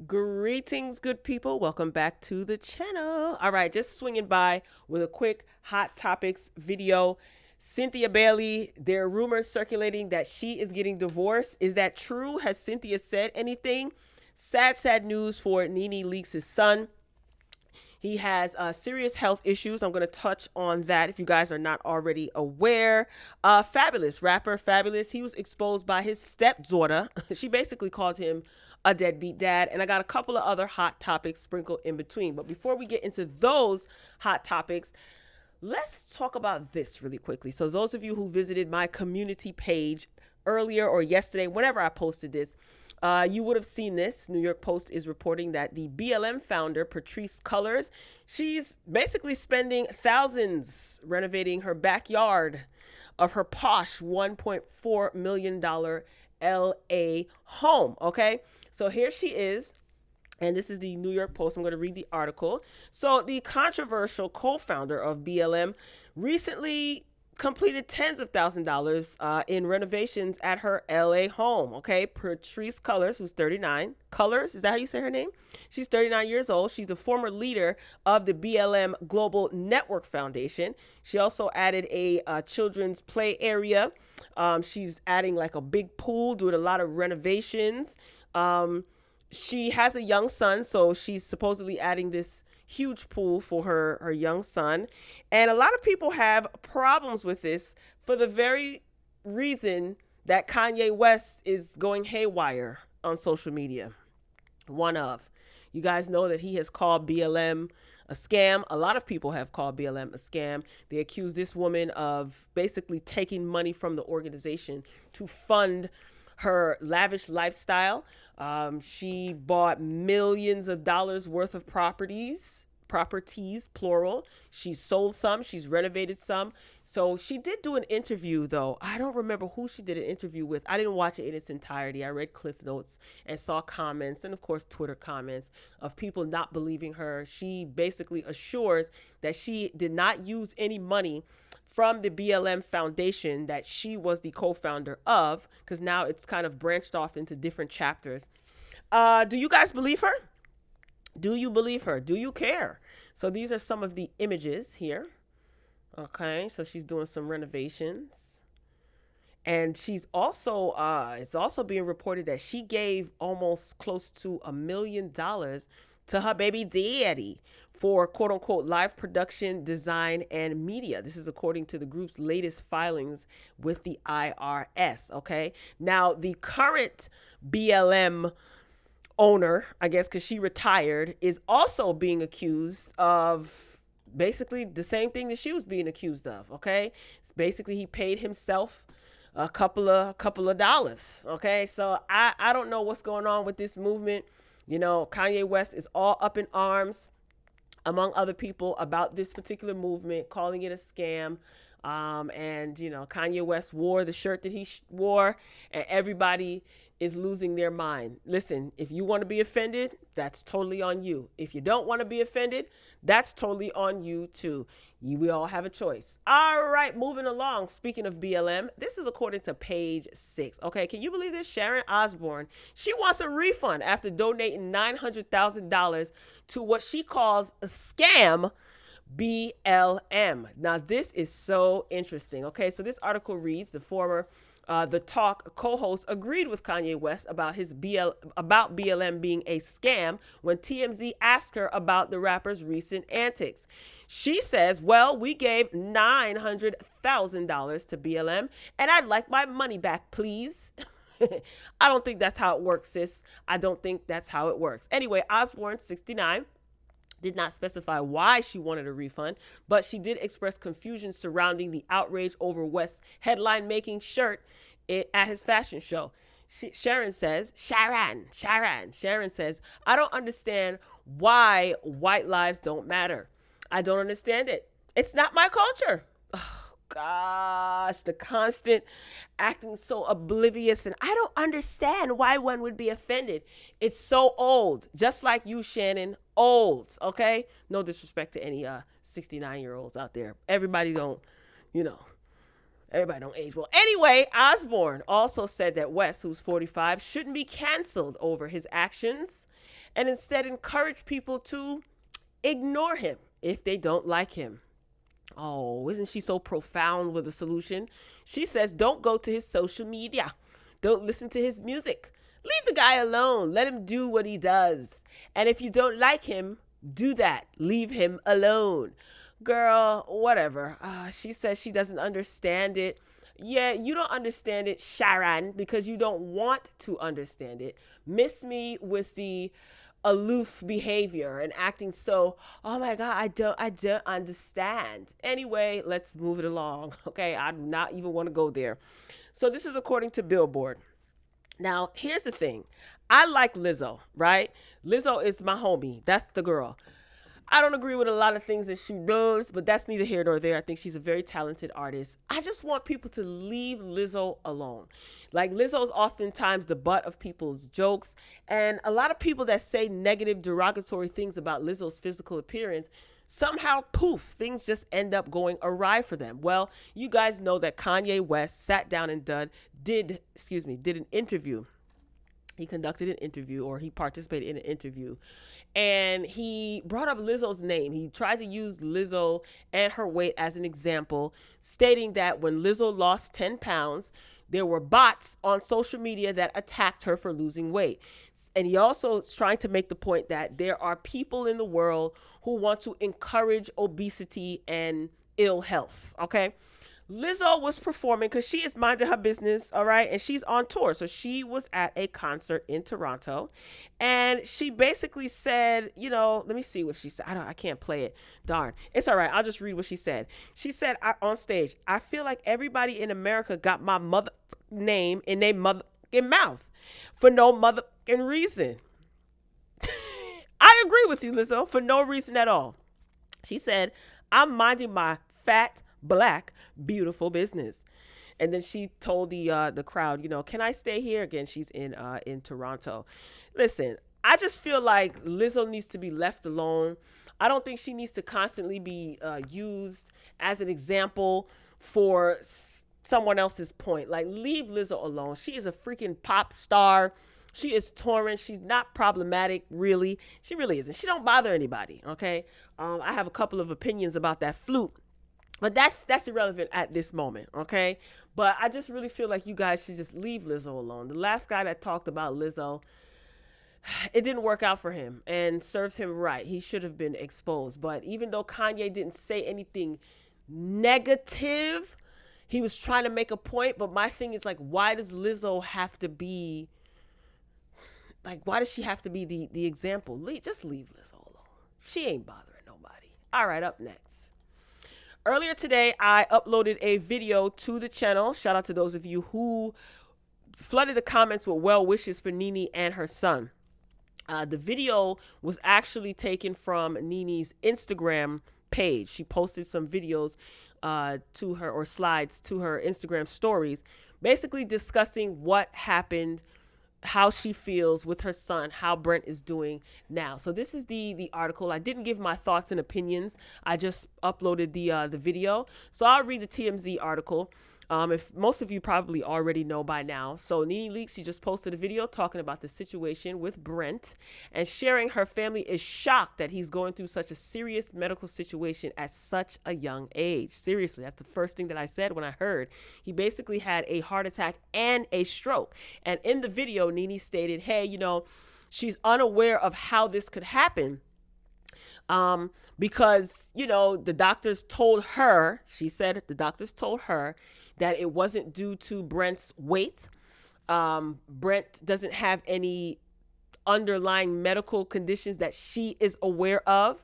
Greetings, good people. Welcome back to the channel. All right, just swinging by with a quick hot topics video. Cynthia Bailey, there are rumors circulating that she is getting divorced. Is that true? Has Cynthia said anything? Sad news for NeNe Leakes' son. He has serious health issues. I'm going to touch on that if you guys are not already aware. Fabolous, rapper Fabolous, he was exposed by his stepdaughter. She basically called him a deadbeat dad. And I got a couple of other hot topics sprinkled in between. But before we get into those hot topics, let's talk about this really quickly. So those of you who visited my community page earlier or yesterday, whenever I posted this, you would have seen this. New York Post is reporting that the BLM founder, Patrisse Cullors, she's basically spending thousands renovating her backyard of her posh $1.4 million LA home. Okay, so here she is. And this is the New York Post. I'm going to read the article. So the controversial co-founder of BLM recently completed tens of $1,000s in renovations at her LA home. Okay, Patrisse Cullors, who's 39. Cullors, is that how you say her name? She's 39 years old. She's the former leader of the BLM Global Network Foundation. She also added a children's play area. She's adding like a big pool, doing a lot of renovations. She has a young son, so she's supposedly adding this huge pool for her young son. And a lot of people have problems with this for the very reason that Kanye West is going haywire on social media. You guys know that he has called BLM a scam. A lot of people have called BLM a scam. They accuse this woman of basically taking money from the organization to fund her lavish lifestyle. She bought millions of dollars worth of properties, plural. She's sold some, she's renovated some. So she did do an interview though. I don't remember who she did an interview with. I didn't watch it in its entirety. I read Cliff Notes and saw comments and of course Twitter comments of people not believing her. She basically assures that she did not use any money from the BLM Foundation that she was the co-founder of, because now it's kind of branched off into different chapters. Do you guys believe her? Do you believe her? Do you care? So these are some of the images here. Okay, so she's doing some renovations. And she's also, it's also being reported that she gave almost close to $1 million to her baby daddy for quote unquote live production, design, and media. This is according to the group's latest filings with the IRS. Okay. Now, the current BLM owner, I guess, because she retired, is also being accused of basically the same thing that she was being accused of. Okay. It's basically he paid himself a couple of dollars. Okay. So I don't know what's going on with this movement. You know, Kanye West is all up in arms, among other people, about this particular movement, calling it a scam. And, you know, Kanye West wore the shirt that he wore, and everybody is losing their mind. Listen, if you want to be offended, that's totally on you. If you don't want to be offended, that's totally on you too. We all have a choice. All right, moving along. Speaking of BLM, this is according to Page 6. Okay, can you believe this? Sharon Osbourne, she wants a refund after donating $900,000 to what she calls a scam, BLM. Now, this is so interesting. Okay, so this article reads, the former The Talk co-host agreed with Kanye West about about BLM being a scam when TMZ asked her about the rapper's recent antics. She says, well, we gave $900,000 to BLM and I'd like my money back, please. I don't think that's how it works, sis. I don't think that's how it works. Anyway, Osbourne, 69, did not specify why she wanted a refund, but she did express confusion surrounding the outrage over West's headline-making shirt at his fashion show. Sharon says, I don't understand why white lives don't matter. I don't understand it. It's not my culture. Oh, gosh, the constant acting so oblivious, and I don't understand why one would be offended. It's so old, just like you, Shannon, old, okay? No disrespect to any 69-year-olds out there. Everybody don't, you know, Everybody don't age well. Anyway, Osbourne also said that West, who's 45, shouldn't be canceled over his actions and instead encourage people to ignore him if they don't like him. Oh, isn't she so profound with a solution? She says, don't go to his social media. Don't listen to his music. Leave the guy alone. Let him do what he does. And if you don't like him, do that. Leave him alone. Girl, whatever. She says she doesn't understand it. Yeah, you don't understand it, Sharon, because you don't want to understand it. Miss me with the aloof behavior and acting so, oh my God, I don't understand. Anyway, let's move it along. Okay, I do not even want to go there. So this is according to Billboard. Now, here's the thing. I like Lizzo, right? Lizzo is my homie. That's the girl. I don't agree with a lot of things that she does, but that's neither here nor there. I think she's a very talented artist. I just want people to leave Lizzo alone. Like, Lizzo's oftentimes the butt of people's jokes, and a lot of people that say negative, derogatory things about Lizzo's physical appearance, somehow, poof, things just end up going awry for them. Well, you guys know that Kanye West sat down and did an interview. He conducted an interview, or he participated in an interview, and he brought up Lizzo's name. He tried to use Lizzo and her weight as an example, stating that when Lizzo lost 10 pounds, there were bots on social media that attacked her for losing weight. And he also is trying to make the point that there are people in the world who want to encourage obesity and ill health, okay? Lizzo was performing because she is minding her business, all right? And she's on tour. So she was at a concert in Toronto. And she basically said, let me see what she said. I can't play it. Darn. It's all right. I'll just read what she said. She said on stage, I feel like everybody in America got my mother name in their motherfucking mouth for no motherfucking reason. I agree with you, Lizzo, for no reason at all. She said, I'm minding my fat, black, beautiful business. And then she told the crowd, can I stay here? Again, she's in Toronto. Listen, I just feel like Lizzo needs to be left alone. I don't think she needs to constantly be used as an example for someone else's point. Like, leave Lizzo alone. She is a freaking pop star. She is touring. She's not problematic, really. She really isn't. She don't bother anybody, okay? I have a couple of opinions about that flute, but that's irrelevant at this moment, okay? But I just really feel like you guys should just leave Lizzo alone. The last guy that talked about Lizzo, it didn't work out for him and serves him right. He should have been exposed. But even though Kanye didn't say anything negative, he was trying to make a point. But my thing is, like, why does Lizzo have to be, like, why does she have to be the example? Just leave Lizzo alone. She ain't bothering nobody. All right, up next. Earlier today, I uploaded a video to the channel. Shout out to those of you who flooded the comments with well wishes for NeNe and her son. The video was actually taken from NeNe's Instagram page. She posted some videos to her, or slides to her Instagram stories, basically discussing what happened, how she feels with her son, how Brent is doing now. So this is the article. I didn't give my thoughts and opinions. I just uploaded the video. So I'll read the TMZ article. If most of you probably already know by now. So NeNe Leakes, she just posted a video talking about the situation with Brent and sharing her family is shocked that he's going through such a serious medical situation at such a young age. Seriously, that's the first thing that I said when I heard. He basically had a heart attack and a stroke. And in the video, NeNe stated, hey, she's unaware of how this could happen. Because, the doctors told her, she said the doctors told her that it wasn't due to Brent's weight. Brent doesn't have any underlying medical conditions that she is aware of.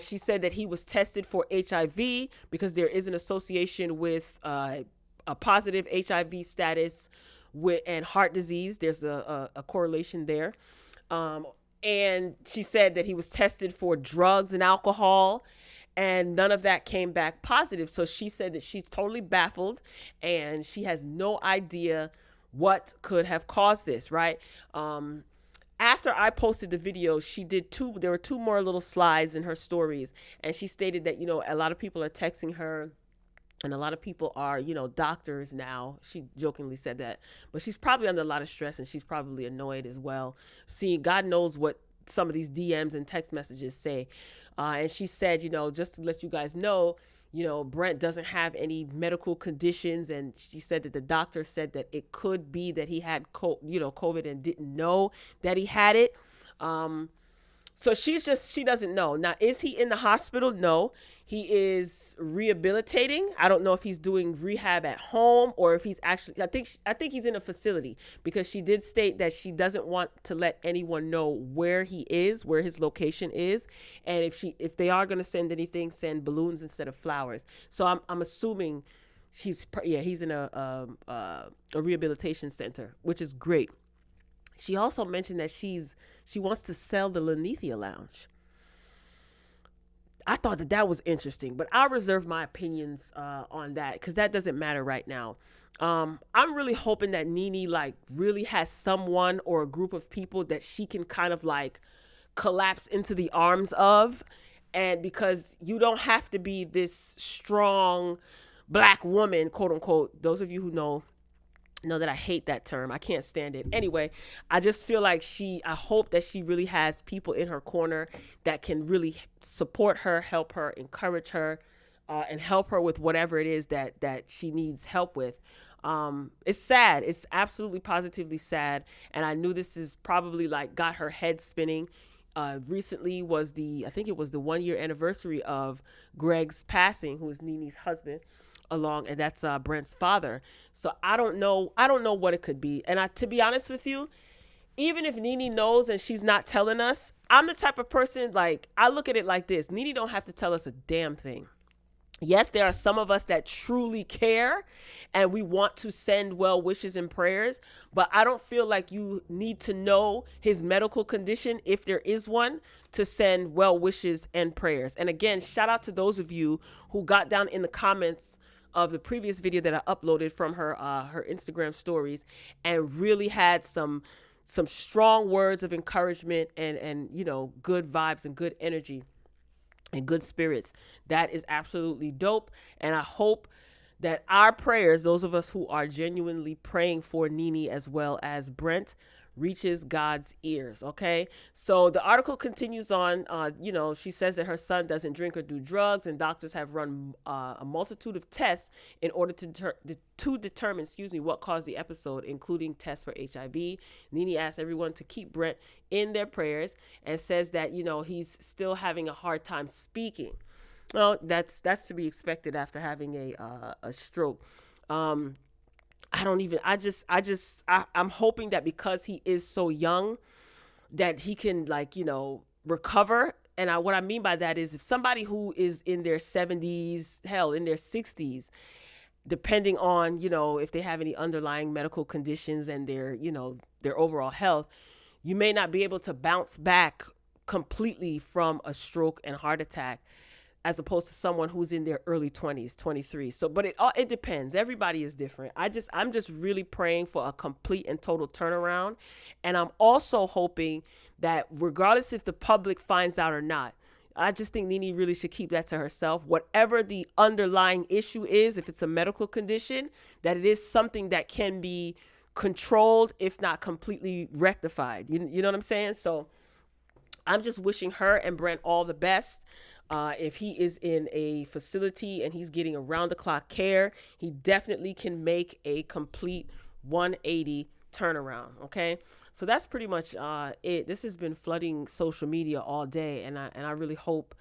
She said that he was tested for HIV because there is an association with a positive HIV status and heart disease. There's a correlation there. And she said that he was tested for drugs and alcohol, and none of that came back positive. So she said that she's totally baffled and she has no idea what could have caused this, right? After I posted the video, there were two more little slides in her stories, and she stated that, a lot of people are texting her And a lot of people are, doctors now. She jokingly said that, but she's probably under a lot of stress and she's probably annoyed as well. See, God knows what some of these DMs and text messages say. And she said, just to let you guys know, Brent doesn't have any medical conditions. And she said that the doctor said that it could be that he had, COVID and didn't know that he had it. So she doesn't know. Now, is he in the hospital? No, he is rehabilitating. I don't know if he's doing rehab at home or if he's actually, I think he's in a facility, because she did state that she doesn't want to let anyone know where he is, where his location is. And if they are going to send anything, send balloons instead of flowers. So I'm assuming he's in a rehabilitation center, which is great. She also mentioned that she wants to sell the Lenithia Lounge. I thought that was interesting, but I'll reserve my opinions on that because that doesn't matter right now. I'm really hoping that NeNe really has someone or a group of people that she can kind of collapse into the arms of, and because you don't have to be this strong Black woman, quote unquote. Those of you who know that I hate that term. I can't stand it. Anyway, I just feel like I hope that she really has people in her corner that can really support her, help her, encourage her, and help her with whatever it is that she needs help with. It's sad. It's absolutely positively sad. And I knew this is probably got her head spinning. Recently was I think it was the 1-year anniversary of Greg's passing, who is NeNe's husband. And that's Brent's father. So I don't know what it could be. And to be honest with you, even if NeNe knows and she's not telling us, I'm the type of person, I look at it like this. NeNe don't have to tell us a damn thing. Yes, there are some of us that truly care and we want to send well wishes and prayers, but I don't feel like you need to know his medical condition, if there is one, to send well wishes and prayers. And again, shout out to those of you who got down in the comments of the previous video that I uploaded from her Instagram stories and really had some strong words of encouragement and good vibes and good energy and good spirits. That is absolutely dope. And I hope that our prayers, those of us who are genuinely praying for NeNe as well as Brent, reaches God's ears. Okay. So the article continues on. She says that her son doesn't drink or do drugs, and doctors have run a multitude of tests in order to determine, what caused the episode, including tests for HIV. NeNe asks everyone to keep Brent in their prayers and says that, he's still having a hard time speaking. Well, that's to be expected after having a stroke. I'm hoping that because he is so young that he can recover. And what I mean by that is if somebody who is in their 70s, hell, in their 60s, depending on, if they have any underlying medical conditions and their overall health, you may not be able to bounce back completely from a stroke and heart attack, as opposed to someone who's in their early 20s, 23. So, but it depends. Everybody is different. I'm just really praying for a complete and total turnaround. And I'm also hoping that regardless if the public finds out or not, I just think NeNe really should keep that to herself. Whatever the underlying issue is, if it's a medical condition, that it is something that can be controlled, if not completely rectified. You know what I'm saying? So I'm just wishing her and Brent all the best. If he is in a facility and he's getting around the clock care, he definitely can make a complete 180 turnaround. Okay. So that's pretty much it. This has been flooding social media all day. And I really hope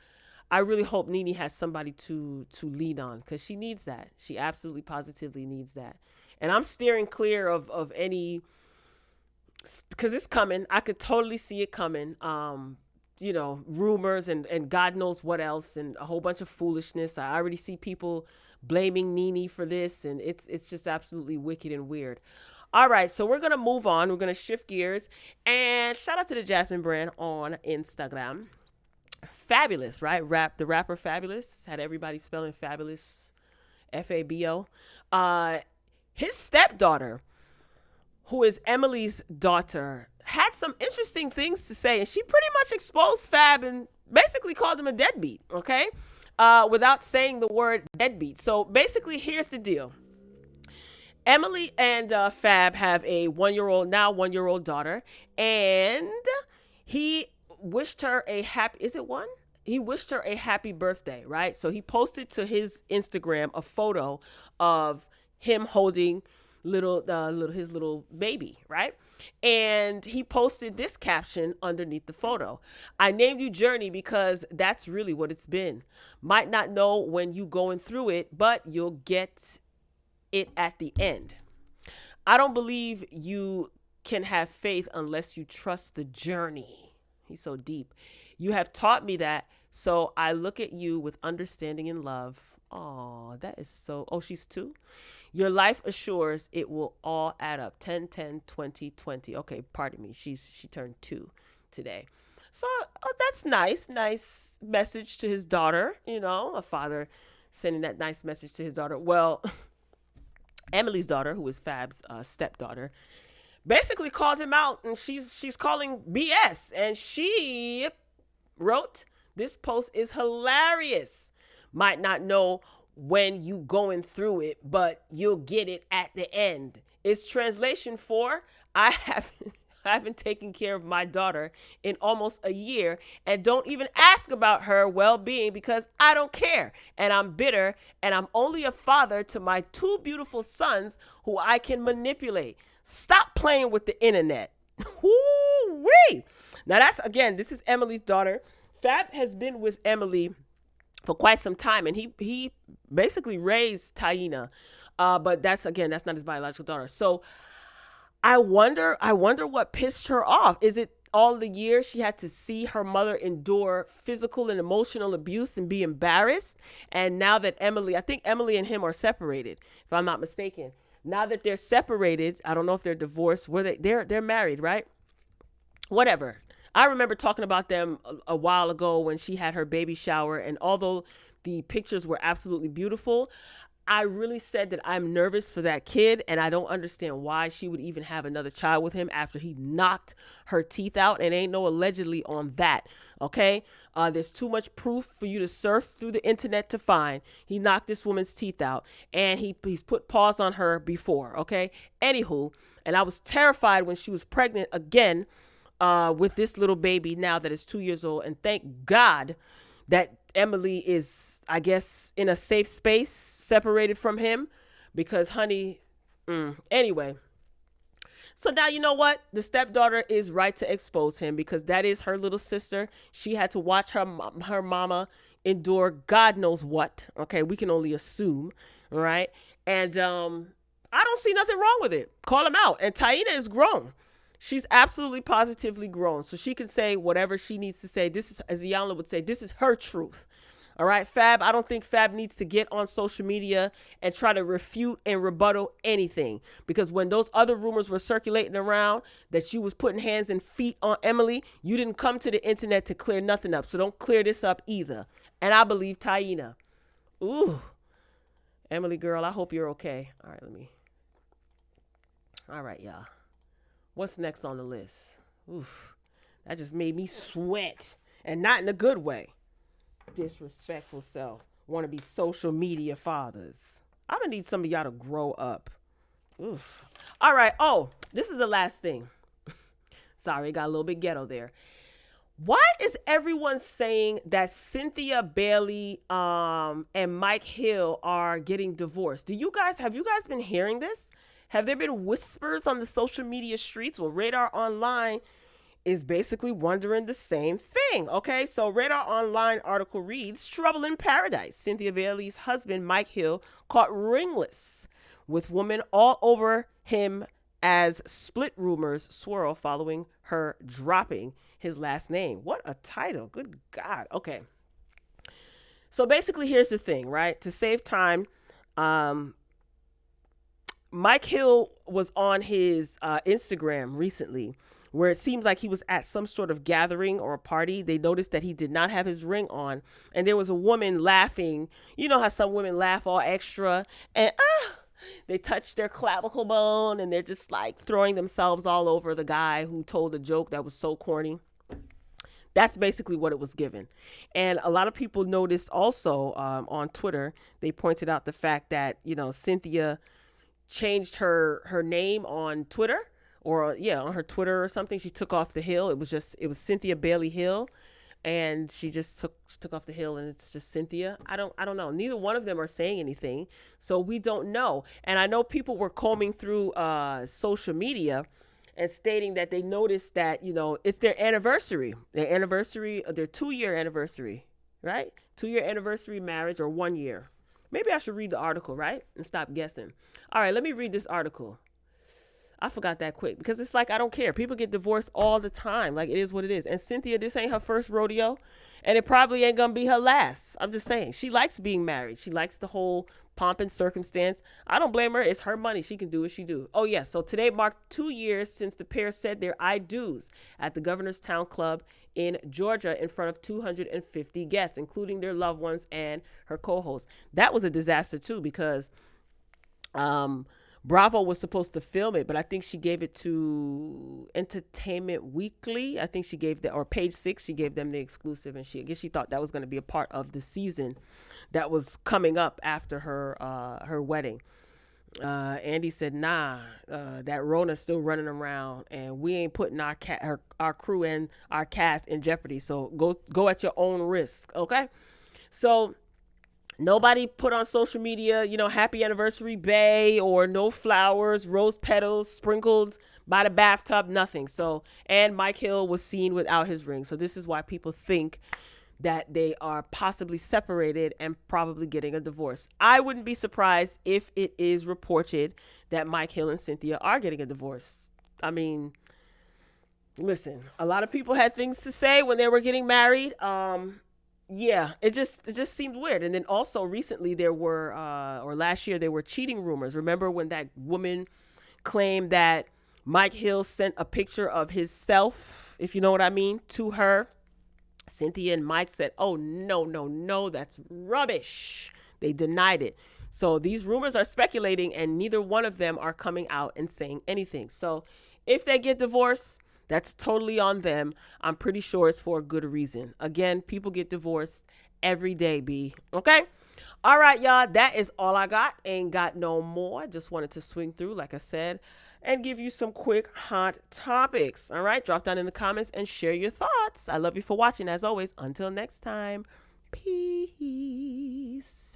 NeNe has somebody to lean on, because she needs that. She absolutely positively needs that. And I'm steering clear of any, because it's coming. I could totally see it coming. Rumors and God knows what else, and a whole bunch of foolishness. I already see people blaming NeNe for this, and it's just absolutely wicked and weird. All right, so we're going to move on. We're going to shift gears, and shout out to the Jasmine brand on Instagram. Fabulous, right? The rapper Fabolous had everybody spelling fabulous, Fabo. His stepdaughter, who is Emily's daughter, had some interesting things to say, and she pretty much exposed Fab and basically called him a deadbeat. Okay. without saying the word deadbeat. So basically, here's the deal. Emily and Fab have a 1-year-old daughter, and he wished her a happy. Is it one? He wished her a happy birthday, right? So he posted to his Instagram a photo of him holding his little baby, right? And he posted this caption underneath the photo: "I named you Journey because that's really what it's been. Might not know when you going through it, but you'll get it at the end. I don't believe you can have faith unless you trust the journey." He's so deep. "You have taught me that, so I look at you with understanding and love." Oh, that is so. Oh, she's 2. "Your life assures it will all add up. 10, 10, 20, 20. Okay, pardon me. She turned 2 today. So that's nice. Nice message to his daughter. A father sending that nice message to his daughter. Well, Emily's daughter, who is Fab's stepdaughter, basically called him out, and she's calling BS. And she wrote, "This post is hilarious. Might not know when you going through it, but you'll get it at the end." It's translation for, I haven't taken care of my daughter in almost a year, and don't even ask about her well-being because I don't care, and I'm bitter, and I'm only a father to my 2 beautiful sons who I can manipulate. Stop playing with the internet. Woo-wee. Now this is Emily's daughter. Fab has been with Emily for quite some time, and he basically raised Taina, but that's not his biological daughter. So I wonder what pissed her off. Is it all the years she had to see her mother endure physical and emotional abuse and be embarrassed? And now that I think Emily and him are separated, if I'm not mistaken. Now that they're separated, I don't know if they're divorced. They're married, right? Whatever. I remember talking about them a while ago when she had her baby shower, and although the pictures were absolutely beautiful, I really said that I'm nervous for that kid, and I don't understand why she would even have another child with him after he knocked her teeth out, and ain't no allegedly on that, okay? There's too much proof for you to surf through the internet to find. He knocked this woman's teeth out, and he's put paws on her before, okay? Anywho, and I was terrified when she was pregnant again with this little baby now that is 2 years old, and thank God that Emily is, I guess, in a safe space, separated from him, because honey, anyway. So now you know what? The stepdaughter is right to expose him because that is her little sister. She had to watch her mama endure God knows what. Okay, we can only assume, right? And I don't see nothing wrong with it. Call him out. And Taina is grown. She's absolutely positively grown. So she can say whatever she needs to say. This is, as Iyanla would say, this is her truth. All right, Fab, I don't think Fab needs to get on social media and try to refute and rebuttal anything. Because when those other rumors were circulating around that you was putting hands and feet on Emily, you didn't come to the internet to clear nothing up. So don't clear this up either. And I believe Taina. Ooh. Emily, girl, I hope you're okay. All right, y'all. What's next on the list? Oof. That just made me sweat. And not in a good way. Disrespectful self. Want to be social media fathers. I'm going to need some of y'all to grow up. Oof. All right. Oh, this is the last thing. Sorry, got a little bit ghetto there. Why is everyone saying that Cynthia Bailey and Mike Hill are getting divorced? Have you guys been hearing this? Have there been whispers on the social media streets? Well, Radar Online is basically wondering the same thing. Okay, so Radar Online article reads, "Trouble in Paradise. Cynthia Bailey's husband, Mike Hill, caught ringless with women all over him as split rumors swirl following her dropping his last name." What a title. Good God. Okay. So basically, here's the thing, right? To save time, Mike Hill was on his Instagram recently, where it seems like he was at some sort of gathering or a party. They noticed that he did not have his ring on, and there was a woman laughing. You know how some women laugh all extra, and they touch their clavicle bone, and they're just like throwing themselves all over the guy who told a joke that was so corny. That's basically what it was given. And a lot of people noticed also on Twitter, they pointed out the fact that, Cynthia changed her name on Twitter, or yeah, on her Twitter or something. She took off the Hill. It was Cynthia Bailey Hill, and she just took off the Hill, and it's just Cynthia. I don't know. Neither one of them are saying anything, so we don't know. And I know people were combing through social media and stating that they noticed that it's their anniversary, their 2-year anniversary, right? 2-year anniversary marriage, or 1 year. Maybe I should read the article, right? And stop guessing. All right, let me read this article. I forgot that quick because it's like, I don't care. People get divorced all the time. Like, it is what it is. And Cynthia, this ain't her first rodeo, and it probably ain't going to be her last. I'm just saying. She likes being married. She likes the whole pomp and circumstance. I don't blame her. It's her money. She can do what she do. Oh, yeah. So today marked 2 years since the pair said their I do's at the Governor's Town Club in Georgia in front of 250 guests, including their loved ones and her co-host. That was a disaster, too, because Bravo was supposed to film it, but I think she gave it to Entertainment Weekly. I think she gave that, or Page Six, she gave them the exclusive, and I guess she thought that was going to be a part of the season that was coming up after her wedding. Andy said, nah, that Rona's still running around, and we ain't putting our crew and our cast in jeopardy. So go at your own risk, okay? So nobody put on social media, happy anniversary, bae, or no flowers, rose petals sprinkled by the bathtub, nothing. So, and Mike Hill was seen without his ring. So this is why people think that they are possibly separated and probably getting a divorce. I wouldn't be surprised if it is reported that Mike Hill and Cynthia are getting a divorce. I mean, listen, a lot of people had things to say when they were getting married. Yeah, it just seemed weird. And then also recently there were, or last year, there were cheating rumors. Remember when that woman claimed that Mike Hill sent a picture of himself, if you know what I mean, to her? Cynthia and Mike said, oh, no, that's rubbish. They denied it. So these rumors are speculating, and neither one of them are coming out and saying anything. So if they get divorced, that's totally on them. I'm pretty sure it's for a good reason. Again, people get divorced every day, B. Okay? All right, y'all. That is all I got. Ain't got no more. I just wanted to swing through, like I said, and give you some quick hot topics. All right? Drop down in the comments and share your thoughts. I love you for watching. As always, until next time, peace.